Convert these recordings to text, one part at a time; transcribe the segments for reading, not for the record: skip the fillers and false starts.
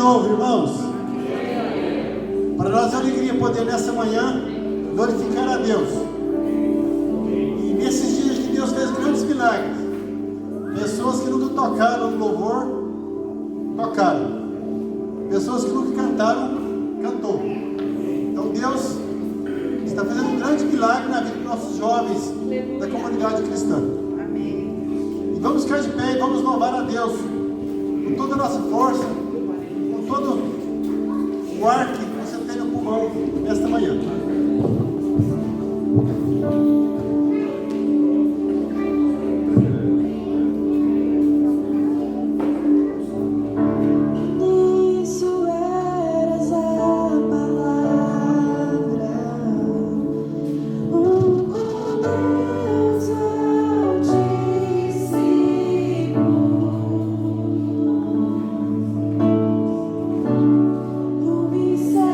novo, irmãos. Para nós é alegria poder nessa manhã glorificar a Deus. E nesses dias que Deus fez grandes milagres, pessoas que nunca tocaram no louvor, tocaram. Pessoas que nunca cantaram, cantou. Então Deus está fazendo um grande milagre na vida dos nossos jovens da comunidade cristã. E vamos ficar de pé e vamos louvar a Deus com toda a nossa força, com todo o ar que você tem no pulmão nesta manhã. Me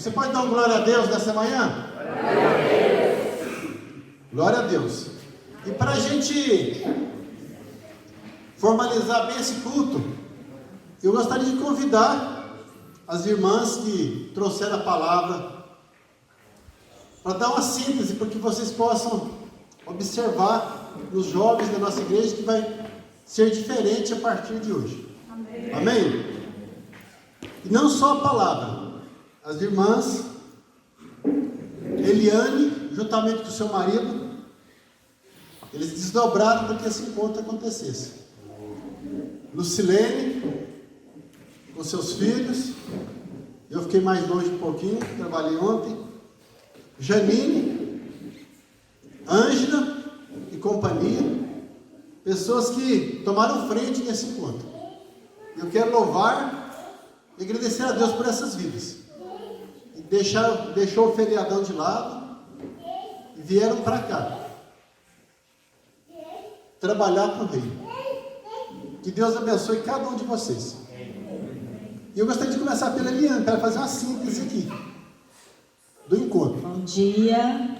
Você pode dar um glória a Deus nessa manhã? Glória a Deus. Glória a Deus. E para a gente formalizar bem esse culto, eu gostaria de convidar as irmãs que trouxeram a palavra para dar uma síntese, para que vocês possam observar nos jovens da nossa igreja que vai ser diferente a partir de hoje. Amém? Amém? E não só a palavra. As irmãs Eliane, juntamente com o seu marido, eles desdobraram para que esse encontro acontecesse. Lucilene, com seus filhos, eu fiquei mais longe um pouquinho, trabalhei ontem. Janine, Ângela e companhia, pessoas que tomaram frente nesse encontro. Eu quero louvar e agradecer a Deus por essas vidas. E deixou o feriadão de lado e vieram para cá trabalhar para o Reino. Que Deus abençoe cada um de vocês. E eu gostaria de começar pela Eliane, para fazer uma síntese aqui do encontro. Bom dia,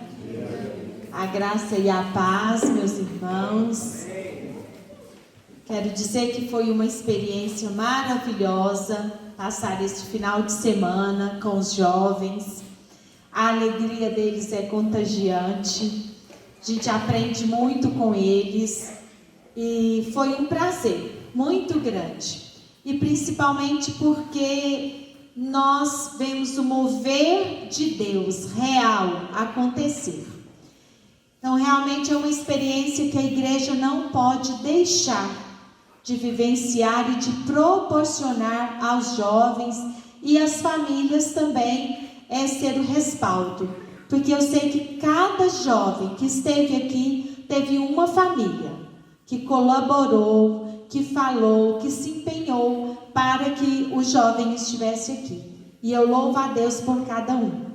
a graça e a paz, meus irmãos. Quero dizer que foi uma experiência maravilhosa passar este final de semana com os jovens. A alegria deles é contagiante, a gente aprende muito com eles e foi um prazer muito grande. E principalmente porque nós vemos o mover de Deus real acontecer. Então realmente é uma experiência que a igreja não pode deixar de vivenciar e de proporcionar aos jovens e às famílias também ser o respaldo. Porque eu sei que cada jovem que esteve aqui teve uma família que colaborou, que falou, que se empenhou para que o jovem estivesse aqui. E eu louvo a Deus por cada um.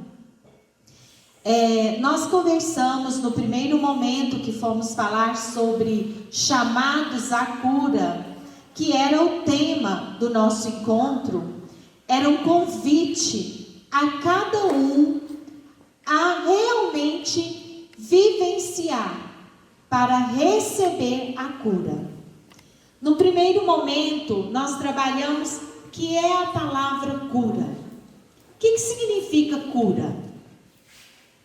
Nós conversamos no primeiro momento que fomos falar sobre chamados à cura, que era o tema do nosso encontro. Era um convite a cada um a realmente vivenciar para receber a cura. No primeiro momento, nós trabalhamos que é a palavra cura. O que significa cura?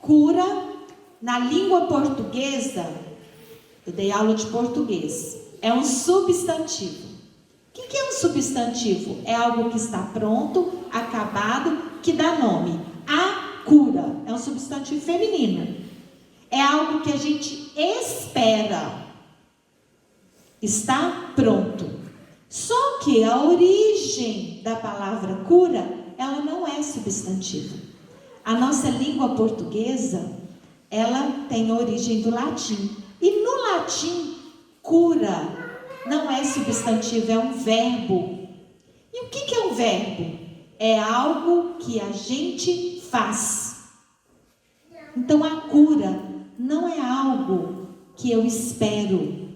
Cura, na língua portuguesa, eu dei aula de português, é um substantivo. O que é um substantivo? É algo que está pronto, acabado, que dá nome. A cura é um substantivo feminino. É algo que a gente espera. Está pronto. Só que a origem da palavra cura, ela não é substantivo. A nossa língua portuguesa, ela tem origem do latim. E no latim, cura não é substantivo, é um verbo. E o que é um verbo? É algo que a gente faz. Então a cura não é algo que eu espero.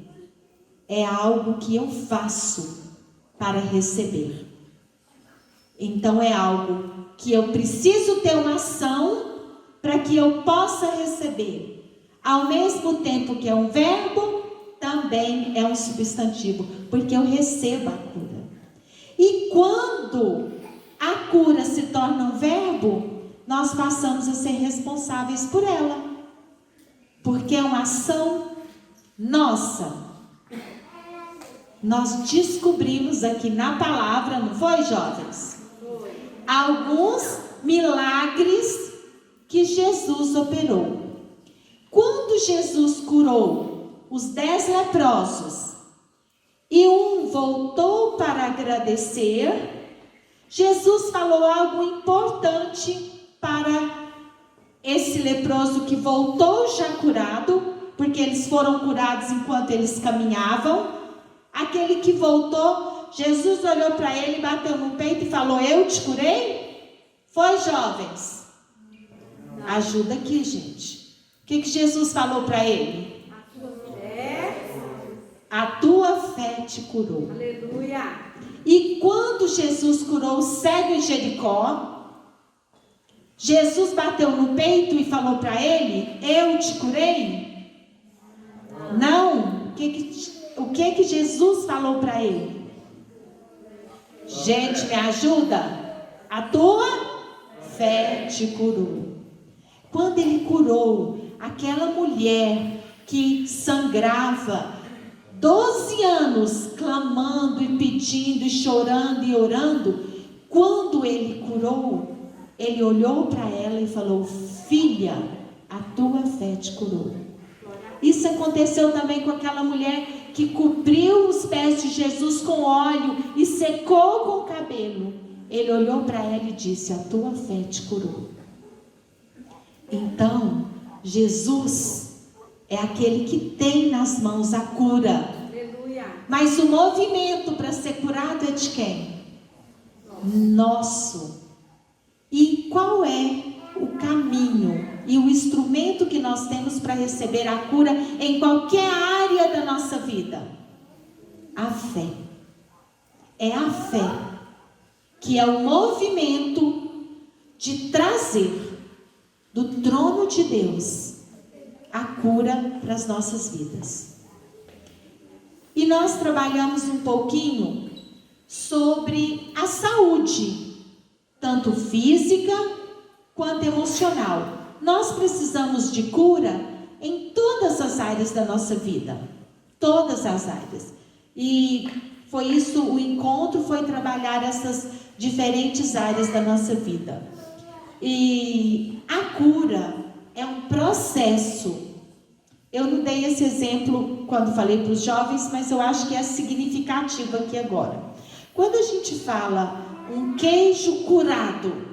É algo que eu faço para receber. Então é algo que eu preciso ter uma ação para que eu possa receber. Ao mesmo tempo que é um verbo, também é um substantivo, porque eu recebo a cura. E quando a cura se torna um verbo, nós passamos a ser responsáveis por ela, porque é uma ação nossa. Nós descobrimos aqui na palavra, não foi, jovens? Foi. Alguns milagres que Jesus operou. Quando Jesus curou os 10 leprosos e um voltou para agradecer, Jesus falou algo importante para esse leproso que voltou já curado, porque eles foram curados enquanto eles caminhavam. Aquele que voltou, Jesus olhou para ele, bateu no peito e falou: eu te curei? Foi, jovens? Ajuda aqui, gente. O que Jesus falou para ele? A tua fé te curou. Aleluia. E quando Jesus curou o cego em Jericó, Jesus bateu no peito e falou para ele: eu te curei? Não. O que Jesus falou para ele? Gente, me ajuda? A tua fé te curou. Quando ele curou aquela mulher que sangrava 12 anos, clamando e pedindo e chorando e orando, quando ele curou, ele olhou para ela e falou: filha, a tua fé te curou. Isso aconteceu também com aquela mulher que cobriu os pés de Jesus com óleo e secou com o cabelo. Ele olhou para ela e disse: a tua fé te curou. Então, Jesus é aquele que tem nas mãos a cura. Aleluia. Mas o movimento para ser curado é de quem? Nosso. E qual é o caminho e o instrumento que nós temos para receber a cura em qualquer área da nossa vida? A fé. É a fé que é o movimento de trazer do trono de Deus a cura para as nossas vidas. E nós trabalhamos um pouquinho sobre a saúde, tanto física quanto emocional. Nós precisamos de cura em todas as áreas da nossa vida. Todas as áreas. E foi isso, o encontro foi trabalhar essas diferentes áreas da nossa vida. E a cura é um processo. Eu não dei esse exemplo quando falei para os jovens, mas eu acho que é significativo aqui agora. Quando a gente fala um queijo curado,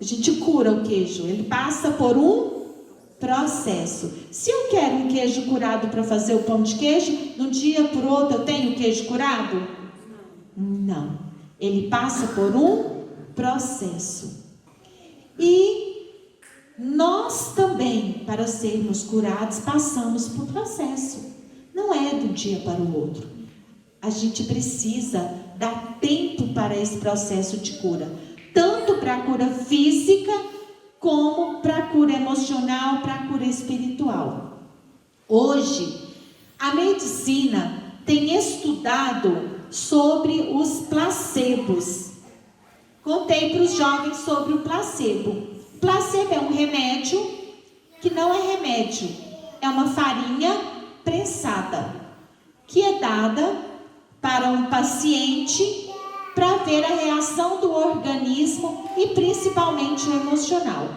a gente cura o queijo, ele passa por um processo. Se eu quero um queijo curado para fazer o pão de queijo, de um dia para o outro eu tenho queijo curado? Não. Ele passa por um processo. E nós também, para sermos curados, passamos por processo. Não é de um dia para o outro. A gente precisa dar tempo para esse processo de cura. Tanto para a cura física, como para a cura emocional, para a cura espiritual. Hoje, a medicina tem estudado sobre os placebos. Contei para os jovens sobre o placebo. Placebo é um remédio que não é remédio. É uma farinha prensada, que é dada para um paciente para ver a reação do organismo e principalmente o emocional.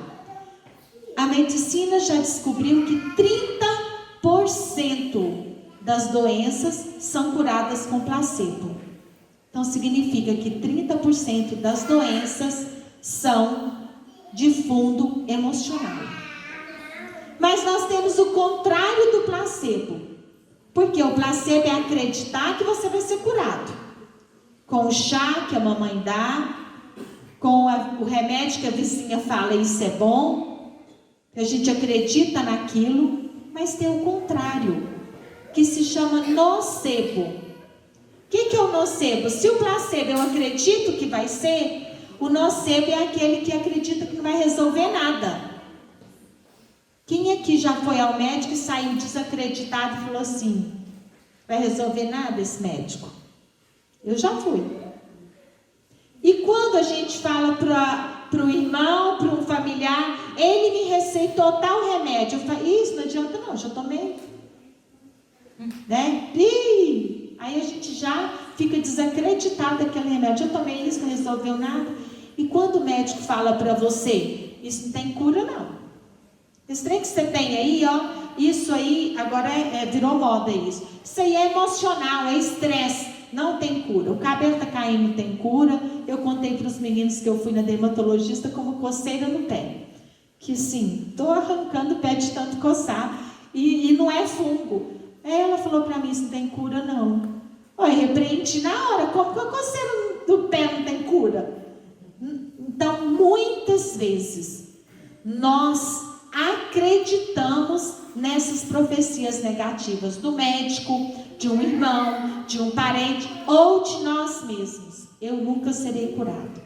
A medicina já descobriu que 30% das doenças são curadas com placebo. Então significa que 30% das doenças são de fundo emocional. Mas nós temos o contrário do placebo. Porque o placebo é acreditar que você vai ser curado. Com o chá que a mamãe dá, com o remédio que a vizinha fala, isso é bom, que a gente acredita naquilo, mas tem o contrário, que se chama nocebo. O que é o nocebo? Se o placebo eu acredito que vai ser, o nocebo é aquele que acredita que não vai resolver nada. Quem aqui já foi ao médico e saiu desacreditado e falou assim: vai resolver nada esse médico? Eu já fui. E quando a gente fala para o irmão, para um familiar, ele me receitou tal remédio, eu falo: isso não adianta não, já tomei. Né? Aí a gente já fica desacreditado daquele remédio. Eu tomei isso, não resolveu nada. E quando o médico fala para você: isso não tem cura não. Esse trem que você tem aí, ó, isso aí, agora virou moda isso. Isso aí é emocional, é estresse. Não tem cura. O cabelo está caindo, não tem cura. Eu contei para os meninos que eu fui na dermatologista com uma coceira no pé. Que assim, estou arrancando o pé de tanto coçar. E não é fungo. Ela falou para mim: isso não tem cura não. Eu repreendi na hora. Como que a coceira do pé não tem cura? Então, muitas vezes, nós acreditamos nessas profecias negativas do médico, de um irmão, de um parente ou de nós mesmos. Eu nunca serei curado.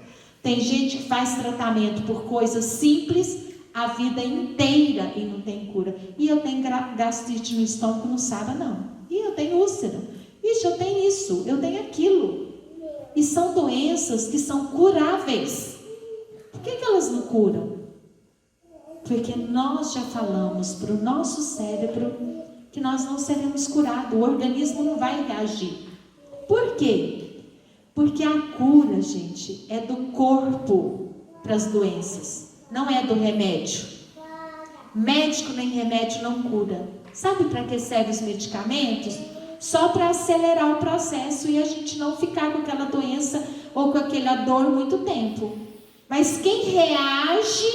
Tem gente que faz tratamento por coisas simples a vida inteira e não tem cura. E eu tenho gastrite no estômago, não sabe não. E eu tenho úlcera. Ixi, eu tenho isso, eu tenho aquilo. E são doenças que são curáveis. Por que elas não curam? Porque nós já falamos para o nosso cérebro que nós não seremos curados. O organismo não vai reagir. Por quê? Porque a cura, gente, é do corpo para as doenças. Não é do remédio. Médico nem remédio não cura. Sabe para que servem os medicamentos? Só para acelerar o processo e a gente não ficar com aquela doença ou com aquela dor muito tempo. Mas quem reage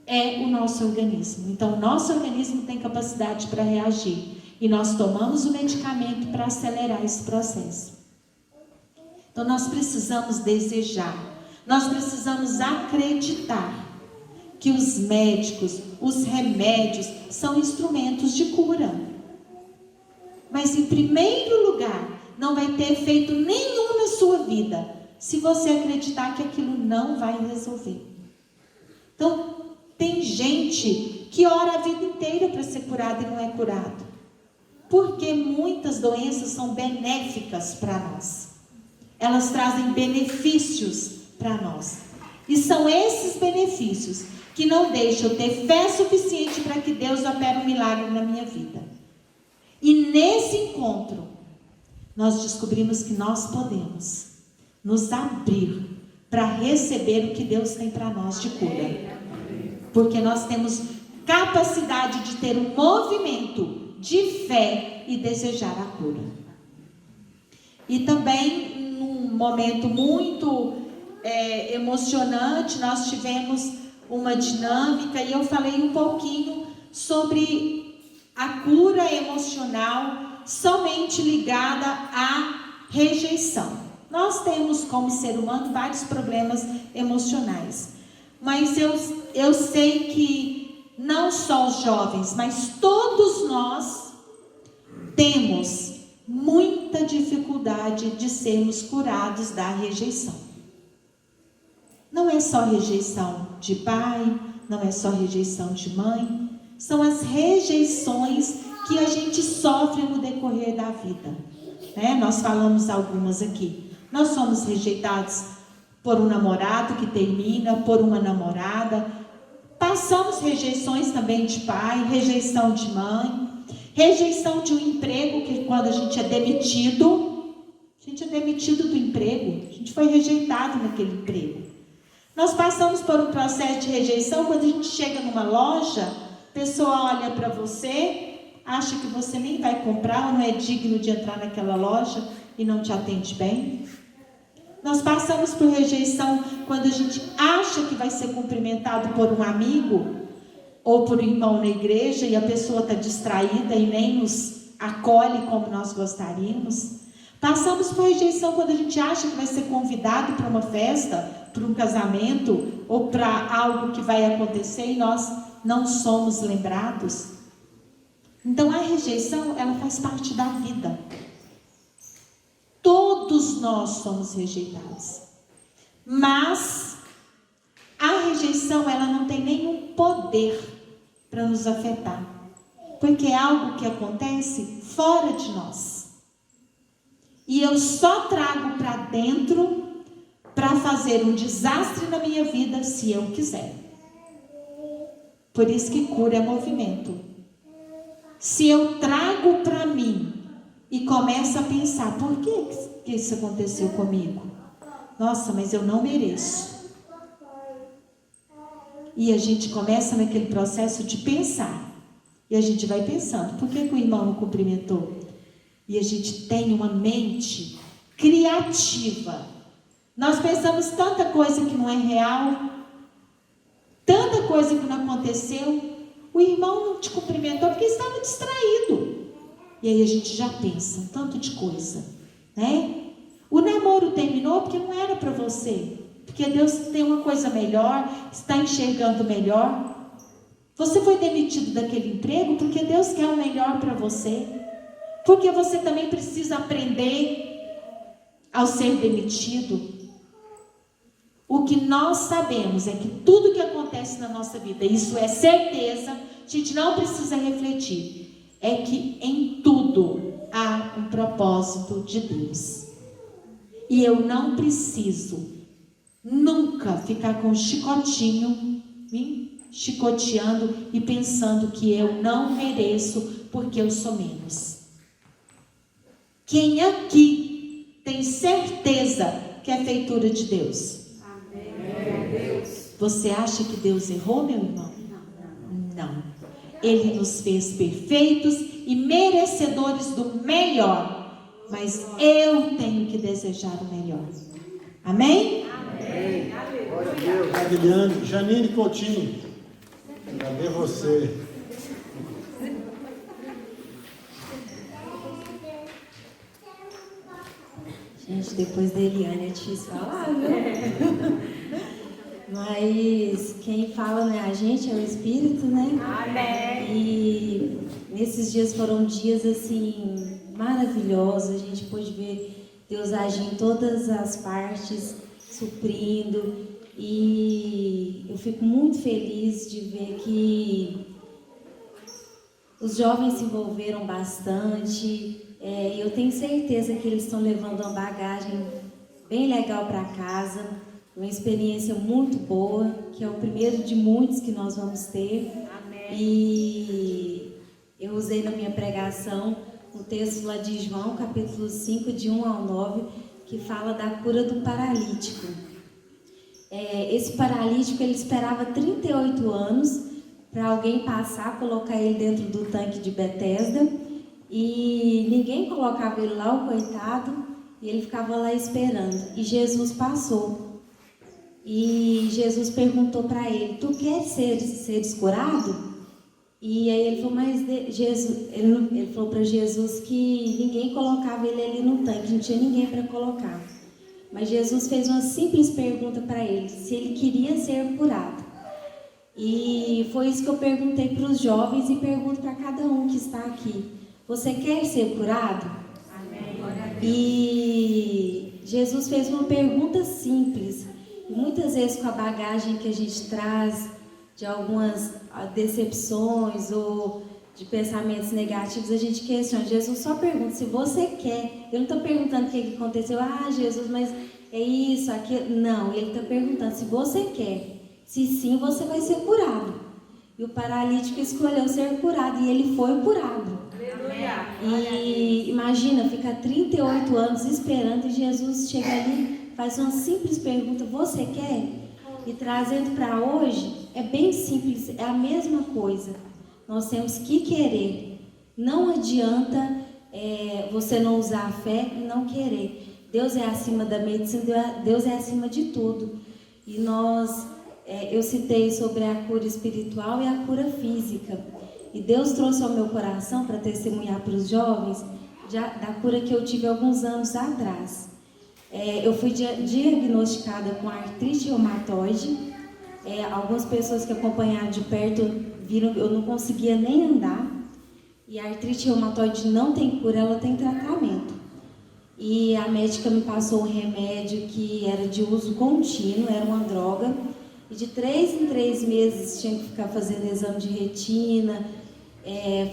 é o nosso organismo. Então, o nosso organismo tem capacidade para reagir. E nós tomamos o medicamento para acelerar esse processo. Então, nós precisamos desejar. Nós precisamos acreditar que os médicos, os remédios, são instrumentos de cura. Mas, em primeiro lugar, não vai ter efeito nenhum na sua vida se você acreditar que aquilo não vai resolver. Então, tem gente que ora a vida inteira para ser curada e não é curado. Porque muitas doenças são benéficas para nós. Elas trazem benefícios para nós. E são esses benefícios que não deixam eu ter fé suficiente para que Deus opere um milagre na minha vida. E nesse encontro, nós descobrimos que nós podemos nos abrir para receber o que Deus tem para nós de cura. Porque nós temos capacidade de ter um movimento de fé e desejar a cura. E também, num momento muito emocionante, nós tivemos uma dinâmica e eu falei um pouquinho sobre a cura emocional somente ligada à rejeição. Nós temos, como ser humano, vários problemas emocionais. Mas eu sei que não só os jovens, mas todos nós temos muita dificuldade de sermos curados da rejeição. Não é só rejeição de pai, não é só rejeição de mãe, são as rejeições que a gente sofre no decorrer da vida. Nós falamos algumas aqui. Nós somos rejeitados por um namorado que termina, por uma namorada. Passamos rejeições também de pai, rejeição de mãe, rejeição de um emprego, que quando a gente é demitido do emprego, a gente foi rejeitado naquele emprego. Nós passamos por um processo de rejeição quando a gente chega numa loja, a pessoa olha para você, acha que você nem vai comprar ou não é digno de entrar naquela loja e não te atende bem. Nós passamos por rejeição quando a gente acha que vai ser cumprimentado por um amigo ou por um irmão na igreja e a pessoa está distraída e nem nos acolhe como nós gostaríamos. Passamos por rejeição quando a gente acha que vai ser convidado para uma festa, para um casamento ou para algo que vai acontecer e nós não somos lembrados. Então a rejeição, ela faz parte da vida. Todos nós somos rejeitados. Mas a rejeição, ela não tem nenhum poder para nos afetar. Porque é algo que acontece fora de nós. E eu só trago para dentro para fazer um desastre na minha vida se eu quiser. Por isso que cura é movimento. Se eu trago para mim e começo a pensar, por que isso aconteceu comigo? Nossa, mas eu não mereço. E a gente começa naquele processo de pensar. E a gente vai pensando, por que o irmão não cumprimentou? E a gente tem uma mente criativa. Nós pensamos tanta coisa que não é real, tanta coisa que não aconteceu. O irmão não te cumprimentou porque estava distraído. E aí a gente já pensa tanto de coisa, né? O namoro terminou porque não era para você. Porque Deus tem uma coisa melhor, está enxergando melhor. Você foi demitido daquele emprego porque Deus quer o melhor para você. Porque você também precisa aprender ao ser demitido. O que nós sabemos é que tudo que acontece na nossa vida, isso é certeza, a gente não precisa refletir, é que em tudo há um propósito de Deus. E eu não preciso nunca ficar com um chicotinho, me chicoteando e pensando que eu não mereço porque eu sou menos. Quem aqui tem certeza que é feitura de Deus? Amém. Você acha que Deus errou, meu irmão? Não. Ele nos fez perfeitos e merecedores do melhor. Mas eu tenho que desejar o melhor. Amém? Amém. Glória a Deus. Aguilhane, Janine Coutinho. Cadê você? Gente, depois da Eliane é difícil falar, viu? Mas quem fala não é a gente, é o Espírito, né? Amém. E nesses dias foram dias assim maravilhosos. A gente pôde ver Deus agir em todas as partes, suprindo. E eu fico muito feliz de ver que os jovens se envolveram bastante. Eu tenho certeza que eles estão levando uma bagagem bem legal para casa, uma experiência muito boa, que é o primeiro de muitos que nós vamos ter. Amém. E eu usei na minha pregação o texto lá de João, capítulo 5, de 1 ao 9, que fala da cura do paralítico. Esse paralítico, ele esperava 38 anos para alguém passar, colocar ele dentro do tanque de Betesda, e ninguém colocava ele lá, o coitado, e ele ficava lá esperando. E Jesus passou. E Jesus perguntou para ele: tu queres ser curado? E aí ele falou, ele falou para Jesus que ninguém colocava ele ali no tanque, não tinha ninguém para colocar. Mas Jesus fez uma simples pergunta para ele, se ele queria ser curado. E foi isso que eu perguntei para os jovens e pergunto para cada um que está aqui. Você quer ser curado? Amém. E Jesus fez uma pergunta simples. E muitas vezes com a bagagem que a gente traz de algumas decepções ou de pensamentos negativos, a gente questiona. Jesus só pergunta se você quer. Eu não estou perguntando o que aconteceu. Ah, Jesus, mas é isso, aquilo. Não, ele está perguntando se você quer. Se sim, você vai ser curado. E o paralítico escolheu ser curado e ele foi curado. E imagina, fica 38 anos esperando e Jesus chega ali, faz uma simples pergunta, você quer? E trazendo para hoje, é bem simples, é a mesma coisa. Nós temos que querer. Não adianta você não usar a fé e não querer. Deus é acima da medicina, Deus é acima de tudo. E eu citei sobre a cura espiritual e a cura física. E Deus trouxe ao meu coração para testemunhar para os jovens da cura que eu tive alguns anos atrás. Eu fui diagnosticada com artrite reumatoide. Algumas pessoas que acompanharam de perto viram que eu não conseguia nem andar. E a artrite reumatoide não tem cura, ela tem tratamento. E a médica me passou um remédio que era de uso contínuo, era uma droga. E de 3 em 3 meses tinha que ficar fazendo exame de retina,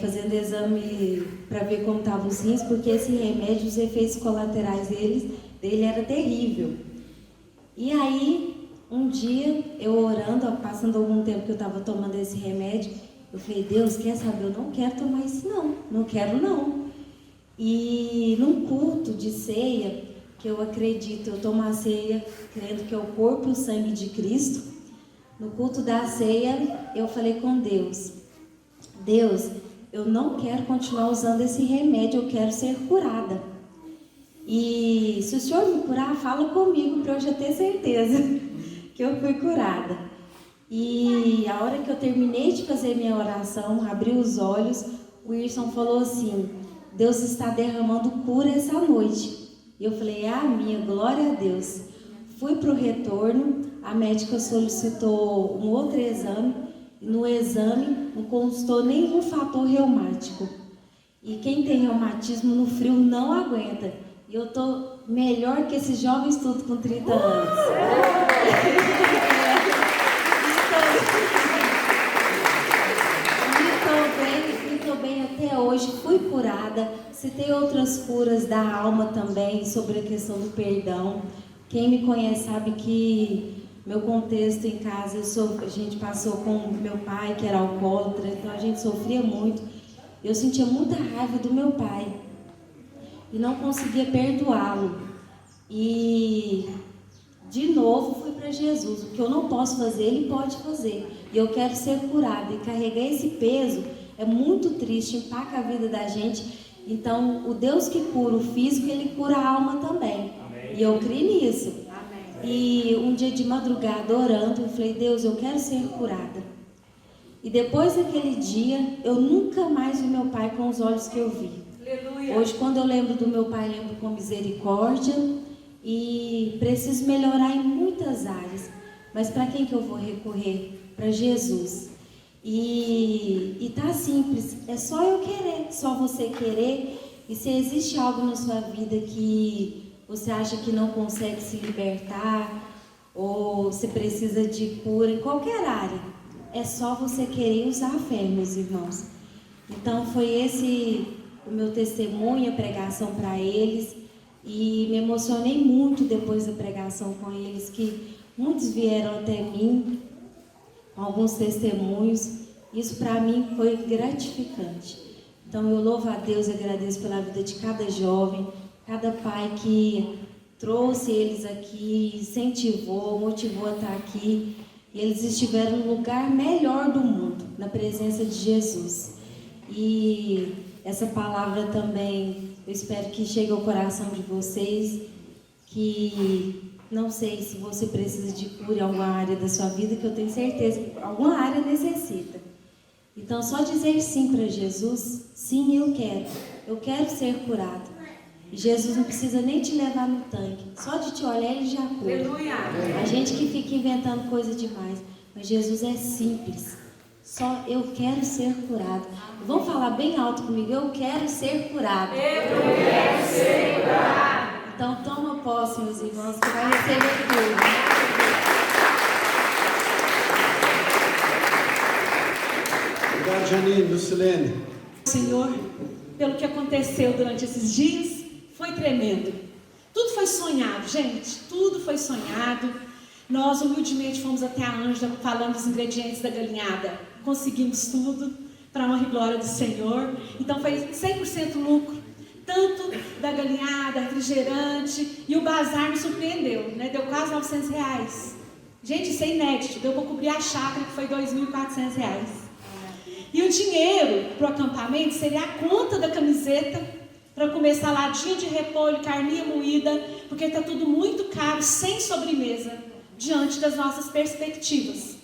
fazendo exame para ver como estavam os rins, porque esse remédio, os efeitos colaterais dele era terrível. E aí, um dia, eu orando, passando algum tempo que eu estava tomando esse remédio, eu falei, Deus, quer saber, eu não quero tomar isso não quero não. E num culto de ceia, que eu acredito, eu tomo a ceia crendo que é o corpo e o sangue de Cristo. No culto da ceia, eu falei com Deus, Deus, eu não quero continuar usando esse remédio, eu quero ser curada. E se o Senhor me curar, fala comigo para eu já ter certeza que eu fui curada. E a hora que eu terminei de fazer minha oração, abri os olhos, o Wilson falou assim, Deus está derramando cura essa noite. E eu falei, minha glória a Deus. Fui para o retorno, a médica solicitou um outro exame, e no exame não constou nenhum fator reumático. E quem tem reumatismo no frio não aguenta. E eu tô melhor que esses jovens tudo com 30 anos. Estou bem até hoje, fui curada. Citei outras curas da alma também, sobre a questão do perdão. Quem me conhece sabe que meu contexto em casa, a gente passou com meu pai, que era alcoólatra, então a gente sofria muito. Eu sentia muita raiva do meu pai e não conseguia perdoá-lo. E de novo fui para Jesus. O que eu não posso fazer, Ele pode fazer. E eu quero ser curada. E carregar esse peso é muito triste, impacta a vida da gente. Então, o Deus que cura o físico, Ele cura a alma também. Amém. E eu creio nisso. Amém. E um dia de madrugada, orando, eu falei, Deus, eu quero ser curada. E depois daquele dia, eu nunca mais vi meu pai com os olhos que eu vi. Aleluia. Hoje, quando eu lembro do meu pai, lembro com misericórdia. E preciso melhorar em muitas áreas. Mas para quem que eu vou recorrer? Para Jesus. E tá simples, é só eu querer, só você querer. E se existe algo na sua vida que você acha que não consegue se libertar, ou você precisa de cura em qualquer área, é só você querer usar a fé, meus irmãos. Então foi esse o meu testemunho, a pregação para eles. E me emocionei muito depois da pregação com eles, que muitos vieram até mim com alguns testemunhos. Isso para mim foi gratificante. Então eu louvo a Deus e agradeço pela vida de cada jovem, cada pai que trouxe eles aqui, incentivou, motivou a estar aqui. E eles estiveram no lugar melhor do mundo, na presença de Jesus. E essa palavra também, eu espero que chegue ao coração de vocês, que não sei se você precisa de cura em alguma área da sua vida, que eu tenho certeza que alguma área necessita. Então, só dizer sim para Jesus, sim, eu quero ser curado. E Jesus não precisa nem te levar no tanque, só de te olhar ele já cura. Aleluia. A gente que fica inventando coisa demais, mas Jesus é simples, só eu quero ser curado. Vamos falar bem alto comigo, eu quero ser curado. Eu quero ser curado. Então toma posse, meus irmãos, que vai receber tudo. Obrigado, Janine, Lucilene. Senhor, pelo que aconteceu durante esses dias, foi tremendo. Tudo foi sonhado, gente, tudo foi sonhado. Nós humildemente fomos até a Ângela falando dos ingredientes da galinhada. Conseguimos tudo para a honra e glória do Senhor. Então foi 100% lucro, tanto da galinhada, refrigerante, e o bazar me surpreendeu, né? Deu quase R$900. Gente, isso é inédito, deu para cobrir a chácara, que foi R$2.400. E o dinheiro para o acampamento seria a conta da camiseta, para comer saladinha de repolho, carninha moída, porque está tudo muito caro, sem sobremesa, diante das nossas perspectivas.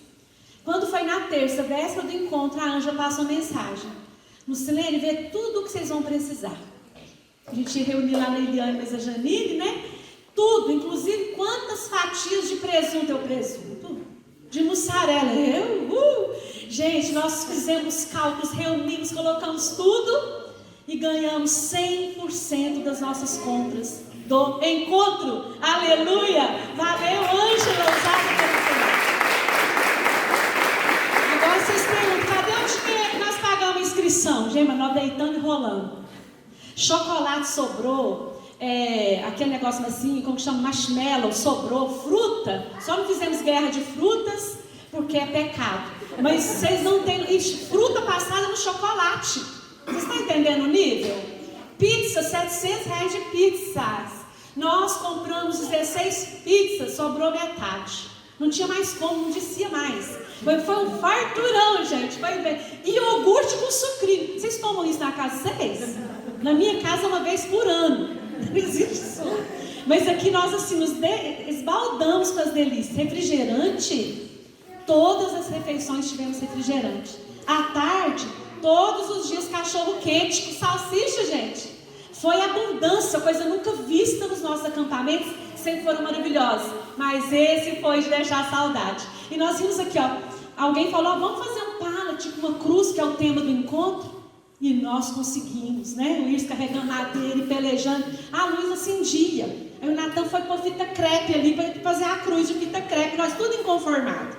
Quando foi na terça, véspera do encontro, a Ângela passou mensagem. Lucilene, vê tudo o que vocês vão precisar. A gente reuniu lá na Eliane, mas a Janine, né? Tudo, inclusive quantas fatias de presunto eu presunto, de mussarela. Gente, nós fizemos cálculos, reunimos, colocamos tudo e ganhamos 100% das nossas compras do encontro. Aleluia! Valeu, Ângela, usada pelo Senhor. Agora vocês perguntam, cadê o dinheiro que nós pagamos a inscrição? Gente, mas nós deitando e rolando. Chocolate sobrou, aquele negócio assim, como chama, marshmallow, sobrou, fruta. Só não fizemos guerra de frutas, porque é pecado. Mas vocês não têm fruta passada no chocolate. Vocês estão entendendo o nível? Pizza, R$700 de pizzas. Nós compramos 16 pizzas, sobrou metade. Não tinha mais como, não descia mais. Foi um farturão, gente. E iogurte com sucrilho. Vocês tomam isso na casa de vocês? Na minha casa, uma vez por ano. Não existe isso. Mas aqui nós assim, nos esbaldamos com as delícias. Refrigerante, todas as refeições tivemos refrigerante. À tarde, todos os dias cachorro quente com salsicha, gente. Foi abundância, coisa nunca vista nos nossos acampamentos, sempre foram maravilhosos. Mas esse foi de deixar saudade. E nós vimos aqui, ó, alguém falou, vamos fazer um pallet, tipo uma cruz, que é o tema do encontro. E nós conseguimos, né? O Luiz carregando madeira e pelejando. A luz acendia. Aí o Natan foi pôr fita crepe ali para fazer a cruz de fita crepe. Nós tudo inconformado.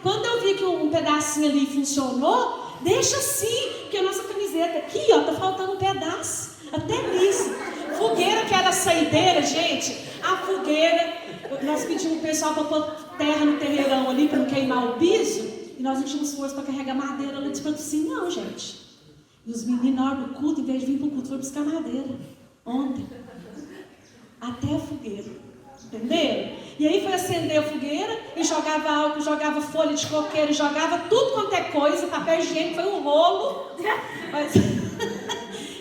Quando eu vi que um pedacinho ali funcionou, deixa assim, porque a nossa camiseta aqui, ó, tá faltando um pedaço. Até nisso. Fogueira que era saideira, gente. A fogueira, nós pedimos o pessoal para pôr terra no terreirão ali para não queimar o piso. E nós não tínhamos força para carregar madeira lá de assim, não, gente. E os meninos, na hora do culto, em vez de vir para o culto, foram buscar madeira. Ontem. Até a fogueira. Entenderam? E aí foi acender a fogueira e jogava álcool, jogava folha de coqueiro, jogava tudo quanto é coisa, papel higiênico, foi um rolo.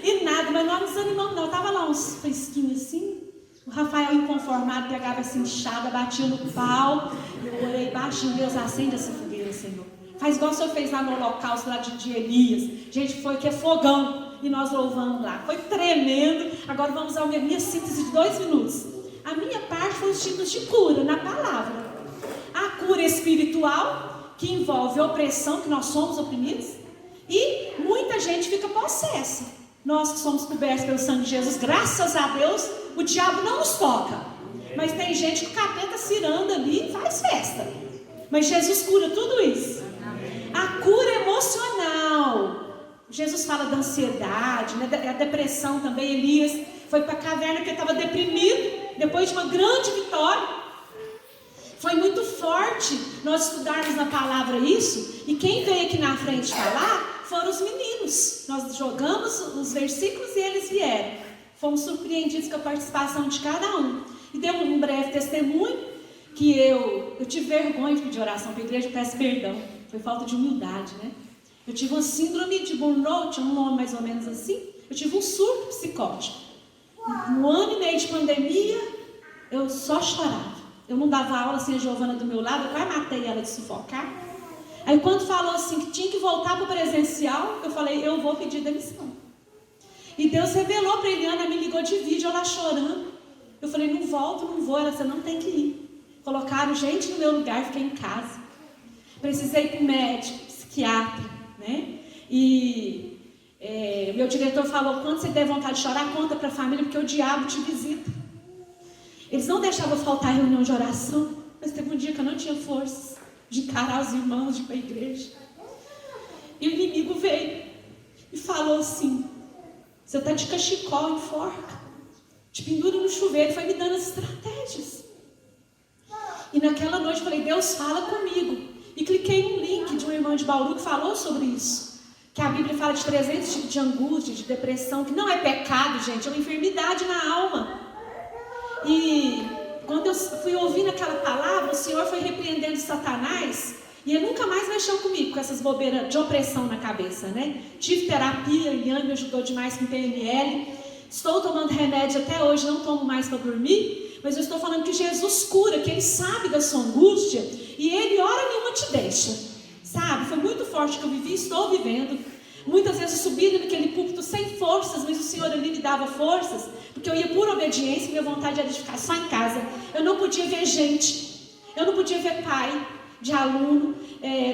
E nada, mas nós não desanimamos não. Tava lá uns fresquinhos assim. O Rafael inconformado pegava essa enxada, batia no pau. Eu orei baixinho, Deus, acende essa fogueira, Senhor. Faz igual o Senhor fez lá no holocausto lá de Elias. Gente, foi que é fogão. E nós louvamos lá. Foi tremendo. Agora vamos à minha síntese de 2 minutos. A minha parte foi os tipos de cura na palavra. A cura espiritual, que envolve a opressão, que nós somos oprimidos. E muita gente fica possessa. Nós que somos cobertos pelo sangue de Jesus, graças a Deus, o diabo não nos toca. Mas tem gente que o capeta ciranda ali e faz festa. Mas Jesus cura tudo isso. A cura emocional. Jesus fala da ansiedade, né? A depressão também. Elias foi para a caverna porque estava deprimido, depois de uma grande vitória. Foi muito forte nós estudarmos na palavra isso. E quem veio aqui na frente falar foram os meninos. Nós jogamos os versículos e eles vieram. Fomos surpreendidos com a participação de cada um. E deu um breve testemunho que eu tive vergonha de pedir oração para a igreja, eu peço perdão. Foi falta de humildade, né? Eu tive uma síndrome de burnout, um nome mais ou menos assim. Eu tive um surto psicótico. No ano e meio de pandemia, eu só chorava. Eu não dava aula sem a Giovana do meu lado, eu quase matei ela de sufocar. Aí quando falou assim que tinha que voltar para o presencial, eu falei, eu vou pedir demissão. E Deus revelou para Eliana, me ligou de vídeo, eu lá chorando. Eu falei, não volto, não vou. Ela, você não tem que ir. Colocaram gente no meu lugar, fiquei em casa. Precisei ir para o médico, psiquiatra, né? E meu diretor falou, quando você der vontade de chorar, conta para a família, porque o diabo te visita. Eles não deixavam faltar reunião de oração, mas teve um dia que eu não tinha força de encarar os irmãos, de ir para a igreja. E o inimigo veio e falou assim, você está de cachecol, enforca, te pendura no chuveiro, foi me dando as estratégias. E naquela noite eu falei, Deus fala comigo. E cliquei num link de uma irmã de Bauru que falou sobre isso. Que a Bíblia fala de 300 tipos de angústia, de depressão, que não é pecado, gente, é uma enfermidade na alma. E quando eu fui ouvindo aquela palavra, o Senhor foi repreendendo Satanás. E ele nunca mais mexeu comigo com essas bobeiras de opressão na cabeça, né? Tive terapia, a Eliane me ajudou demais com PNL. Estou tomando remédio até hoje, não tomo mais para dormir. Mas eu estou falando que Jesus cura, que Ele sabe da sua angústia. E Ele, hora nenhuma, te deixa. Sabe? Foi muito forte que eu vivi, estou vivendo. Muitas vezes eu subi naquele púlpito sem forças, mas o Senhor ali me dava forças. Porque eu ia por obediência, minha vontade era de ficar só em casa. Eu não podia ver gente. Eu não podia ver pai de aluno.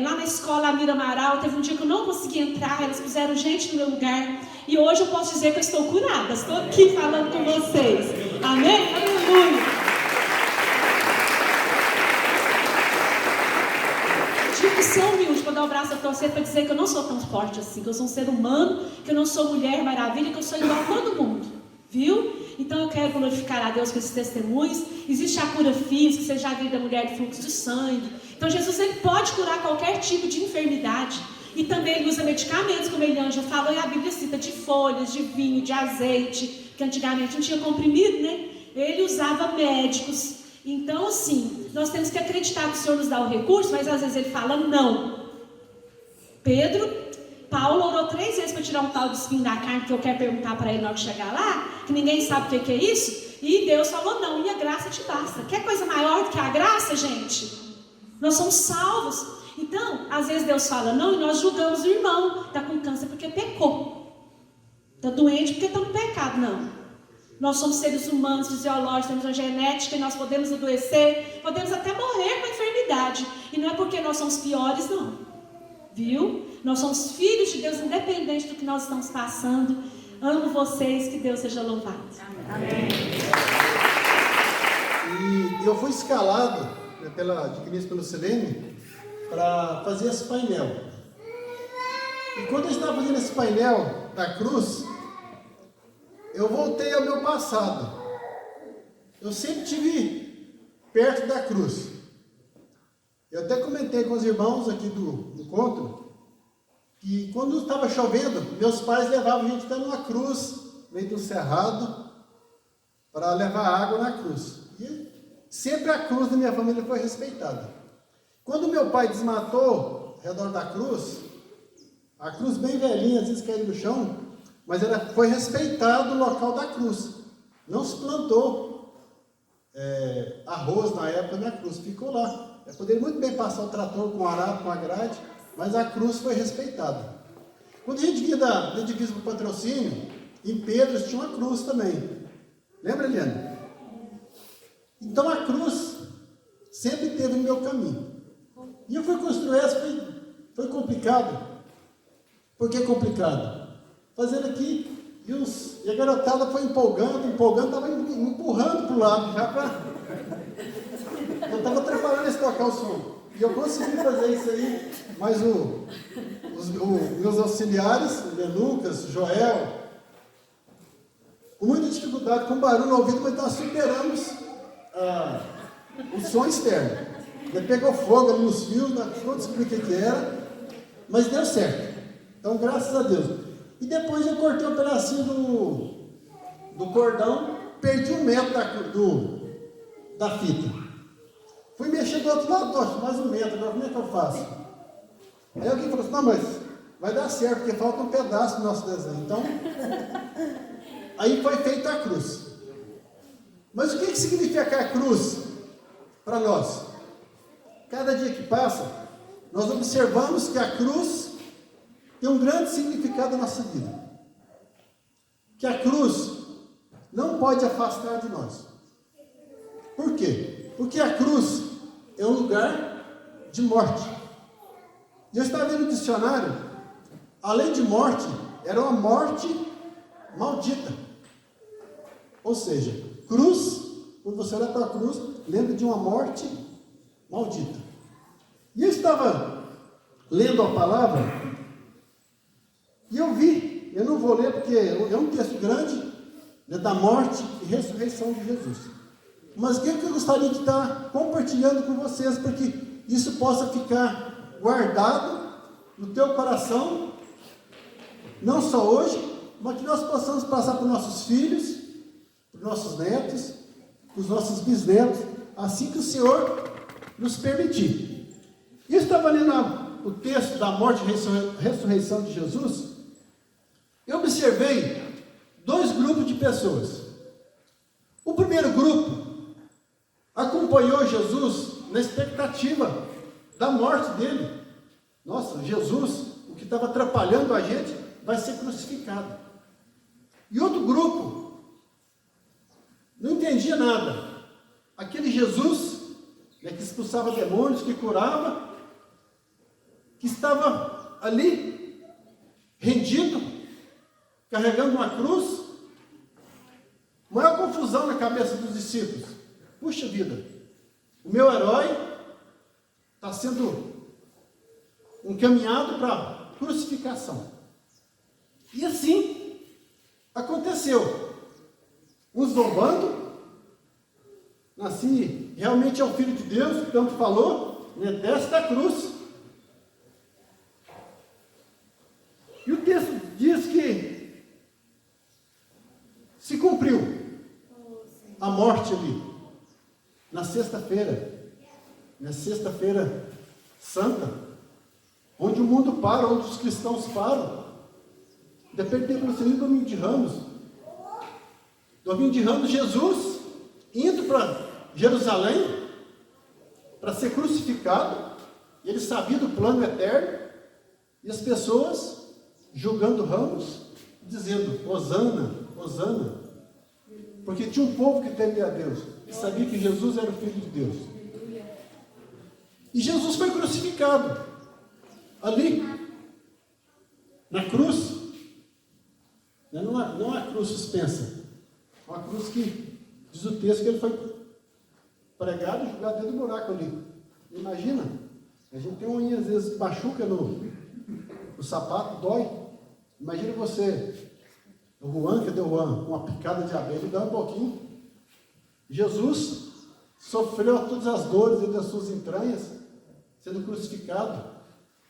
Lá na escola, a Mira Amaral, teve um dia que eu não consegui entrar. Elas puseram gente no meu lugar. E hoje eu posso dizer que eu estou curada. Estou aqui falando com vocês. Amém? Aleluia. Tive que ser humilde para dar o braço a torcer para dizer que eu não sou tão forte assim. Que eu sou um ser humano, que eu não sou mulher maravilha, que eu sou igual a todo mundo. Viu? Então eu quero glorificar a Deus com esses testemunhos. Existe a cura física, você já viu da mulher de fluxo de sangue. Então Jesus, ele pode curar qualquer tipo de enfermidade. E também ele usa medicamentos, como a Eliane já falou, e a Bíblia cita de folhas, de vinho, de azeite, que antigamente não tinha comprimido, né? Ele usava médicos. Então, assim, nós temos que acreditar que o Senhor nos dá o recurso, mas às vezes ele fala não. Paulo orou 3 vezes para tirar um tal de espinho da carne, que eu quero perguntar para ele na hora que chegar lá, que ninguém sabe o que é isso, e Deus falou não, e a graça te basta. Quer coisa maior do que a graça, gente? Nós somos salvos. Então, às vezes Deus fala não, e nós julgamos o irmão, está com câncer porque pecou, está doente porque está no pecado. Não, nós somos seres humanos, fisiológicos, temos uma genética, e nós podemos adoecer, podemos até morrer com a enfermidade, e não é porque nós somos piores, não. viu? Nós somos filhos de Deus, independente do que nós estamos passando. Amo vocês, que Deus seja louvado. Amém. E eu fui escalado, né, pelo Silene para fazer esse painel. E quando eu estava fazendo esse painel da cruz, eu voltei ao meu passado. Eu sempre estive perto da cruz. Eu até comentei com os irmãos aqui do encontro, que quando estava chovendo, meus pais levavam a gente até numa cruz, meio do cerrado, para levar água na cruz. E sempre a cruz da minha família foi respeitada. Quando meu pai desmatou ao redor da cruz, a cruz bem velhinha, às vezes caiu no chão, mas foi respeitado o local da cruz. Não se plantou arroz na época na cruz, ficou lá. Eu poderia muito bem passar o trator com arado, com a grade, mas a cruz foi respeitada. Quando a gente vinha da divisa para o Patrocínio, em Pedro tinha uma cruz também. Lembra, Eliane? Então a cruz sempre teve no meu caminho. E eu fui construir essa, foi complicado. Por que complicado? Fazendo aqui, e a garotada foi empolgando, estava me empurrando para o lado, já para... Eu estava atrapalhando esse tocar o som. E eu consegui fazer isso aí, mas os meus auxiliares, o Lucas, o Joel, com muita dificuldade, com barulho no ouvido, mas nós superamos o som externo. Ele pegou fogo ali nos fios, não descobri o que era, mas deu certo. Então, graças a Deus. E depois eu cortei um pedacinho do cordão, perdi 1 metro da fita. Fui mexer do outro lado, mais 1 metro, agora como é que eu faço? Aí alguém falou assim, não, mas vai dar certo, porque falta um pedaço do nosso desenho. Então, aí foi feita a cruz. Mas o que significa a cruz para nós? Cada dia que passa, nós observamos que a cruz tem um grande significado na nossa vida. Que a cruz não pode afastar de nós. Por quê? Porque a cruz é um lugar de morte. E eu estava vendo no dicionário, além de morte, era uma morte maldita. Ou seja, cruz, quando você olha para a cruz, lembra de uma morte maldita. E eu estava lendo a palavra, e eu vi, eu não vou ler porque é um texto grande, né, da morte e ressurreição de Jesus. Mas o que eu gostaria de estar compartilhando com vocês, para que isso possa ficar guardado no teu coração, não só hoje, mas que nós possamos passar para os nossos filhos, para os nossos netos, para os nossos bisnetos, assim que o Senhor nos permitir. Eu estava lendo o texto da morte e ressurreição de Jesus. Eu observei 2 grupos de pessoas. O primeiro grupo acompanhou Jesus na expectativa da morte dele. Nossa, Jesus, o que estava atrapalhando a gente, vai ser crucificado. E outro grupo não entendia nada. Aquele Jesus, né, que expulsava demônios, que curava, que estava ali, rendido, carregando uma cruz. Maior confusão na cabeça dos discípulos. Puxa vida, o meu herói está sendo encaminhado para a crucificação. E assim aconteceu. Uns zombando, assim, realmente é o Filho de Deus, que tanto falou, né, desce da cruz. E o texto diz que se cumpriu a morte ali. Na sexta-feira santa, onde o mundo para, onde os cristãos param, depois do domingo de Ramos. Domingo de Ramos, Jesus indo para Jerusalém para ser crucificado, e ele sabia do plano eterno, e as pessoas julgando Ramos, dizendo, Hosana, Hosana, porque tinha um povo que temia a Deus, e sabia que Jesus era o Filho de Deus. E Jesus foi crucificado. ali, na cruz. Não é a cruz suspensa. É uma cruz que, diz o texto, que ele foi pregado e jogado dentro do buraco ali. Imagina, a gente tem uma unha, às vezes, machuca no sapato, dói. Imagina você, o Juan, cadê o Juan? Uma picada de abelha, dá um pouquinho. Jesus sofreu todas as dores das suas entranhas, sendo crucificado,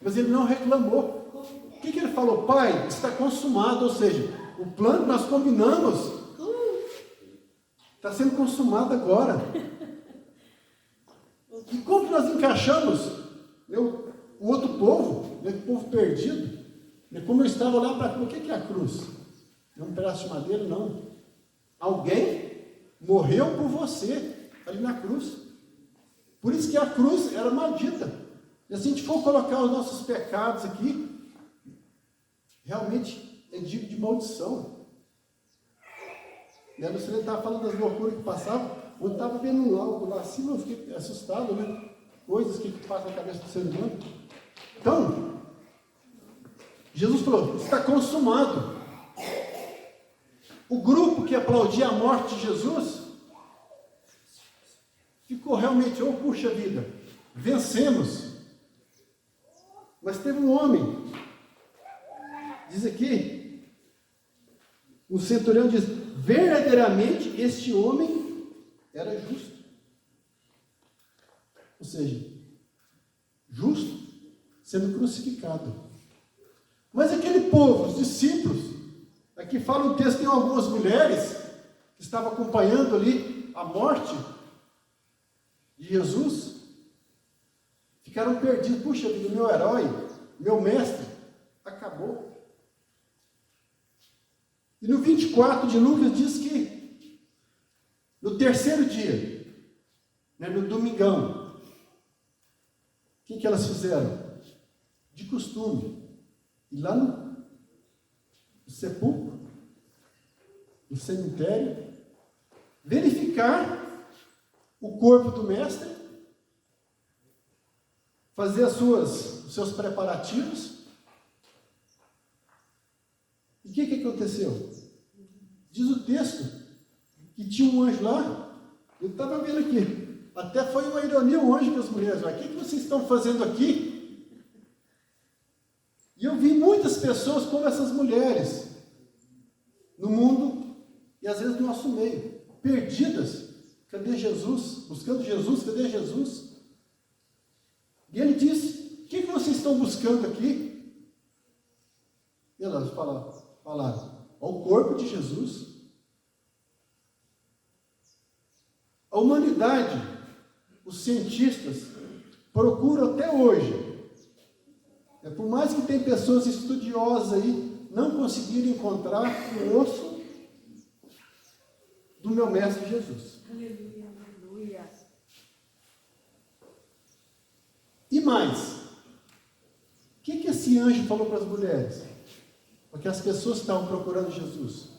mas ele não reclamou. O que ele falou? Pai, está consumado, ou seja, o plano que nós combinamos está sendo consumado agora. E como que nós encaixamos o outro povo, o povo perdido? Como eu estava lá para... O que é a cruz? É um pedaço de madeira? Não. Alguém morreu por você ali na cruz. Por isso que a cruz era maldita. E se a gente for colocar os nossos pecados aqui, realmente é digno de maldição. E a Lucilene estava falando das loucuras que passavam. Eu estava vendo algo lá acima, eu fiquei assustado, né? Coisas que passam na cabeça do ser humano. Então, Jesus falou, está consumado. O grupo que aplaudia a morte de Jesus ficou realmente, oh, puxa vida, vencemos. Mas teve um homem, diz aqui, o centurião diz, verdadeiramente este homem era justo. Ou seja, justo sendo crucificado. Mas aquele povo, os discípulos, aqui fala um texto, tem algumas mulheres que estavam acompanhando ali a morte de Jesus, ficaram perdidos. Puxa vida, meu herói, meu mestre, acabou. E no 24 de Lucas diz que no terceiro dia, né, no domingão, o que elas fizeram? De costume, ir lá no sepulcro, no cemitério, verificar o corpo do mestre, fazer os seus preparativos. E o que aconteceu? Diz o texto que tinha um anjo lá, eu estava vendo aqui, até foi uma ironia o anjo com as mulheres, o que vocês estão fazendo aqui? E eu vi muitas pessoas como essas mulheres, no mundo, e às vezes no nosso meio, perdidas. Cadê Jesus? Buscando Jesus, cadê Jesus? E ele disse, o que vocês estão buscando aqui? E elas falaram, o corpo de Jesus. A humanidade, os cientistas, procuram até hoje, por mais que tem pessoas estudiosas aí, não conseguiram encontrar o osso do meu mestre Jesus. Aleluia. E mais, o que esse anjo falou para as mulheres? Porque as pessoas estavam procurando Jesus.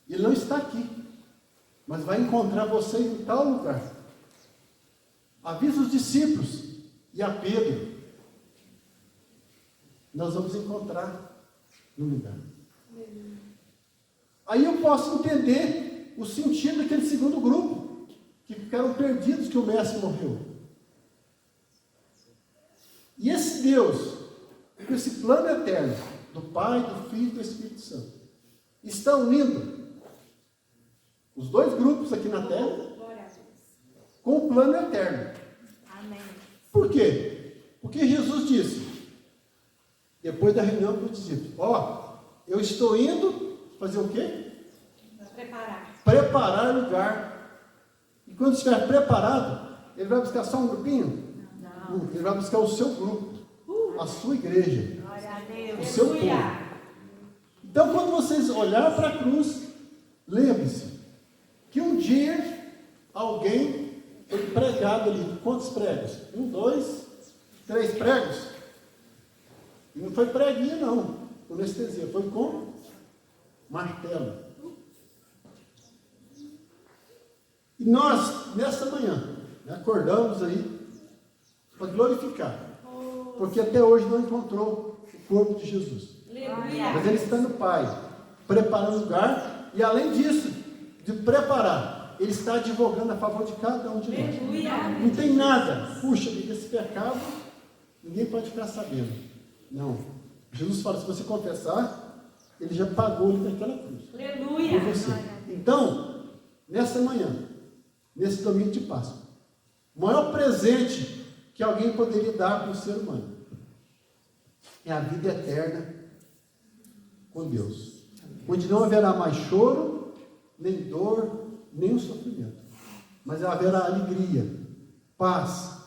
Ele não está aqui, mas vai encontrar vocês em tal lugar. Avisa os discípulos e a Pedro. Nós vamos encontrar no lugar. Aí eu posso entender o sentido daquele segundo grupo, que ficaram perdidos que o mestre morreu. E esse Deus, com esse plano eterno, do Pai, do Filho e do Espírito Santo, está unindo os dois grupos aqui na Terra com o plano eterno. Amém. Por quê? Porque Jesus disse, depois da reunião com os discípulos, eu estou indo fazer o quê? Preparar. Preparar lugar. E quando estiver preparado, ele vai buscar só um grupinho? Não. Ele vai buscar o seu grupo, a sua igreja, Glória a Deus. o seu povo. Então, quando vocês olharem para a cruz, lembre-se que um dia alguém foi pregado ali. Quantos pregos? 1, 2, 3 pregos? E não foi preguinha, não, com anestesia, foi com martelo. E nós, nesta manhã, acordamos aí para glorificar porque até hoje não encontrou o corpo de Jesus. Mas ele está no Pai, preparando o lugar, e além disso, de preparar, ele está advogando a favor de cada um de nós. Não tem nada, puxa, esse pecado, ninguém pode ficar sabendo. Não. Jesus fala, se você confessar, ele já pagou ali naquela cruz. Por você. Então, nessa manhã, nesse domingo de Páscoa, o maior presente que alguém poderia dar para o ser humano é a vida eterna com Deus, onde não haverá mais choro, nem dor, nem sofrimento, mas haverá alegria, paz.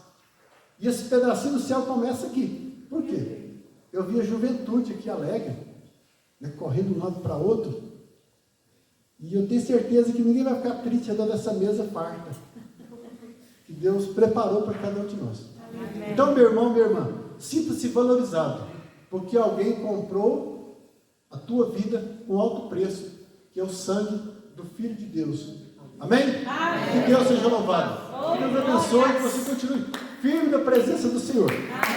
E esse pedacinho do céu começa aqui. Por quê? Eu vi a juventude aqui alegre, né, correndo de um lado para outro, e eu tenho certeza que ninguém vai ficar triste dentro dessa mesa farta que Deus preparou para cada um de nós. Amém. Então, meu irmão, minha irmã, sinta-se valorizado, porque alguém comprou a tua vida com alto preço, que é o sangue do Filho de Deus. Amém? Amém. Que Deus seja louvado. Que Deus abençoe e que você continue firme na presença do Senhor. Amém.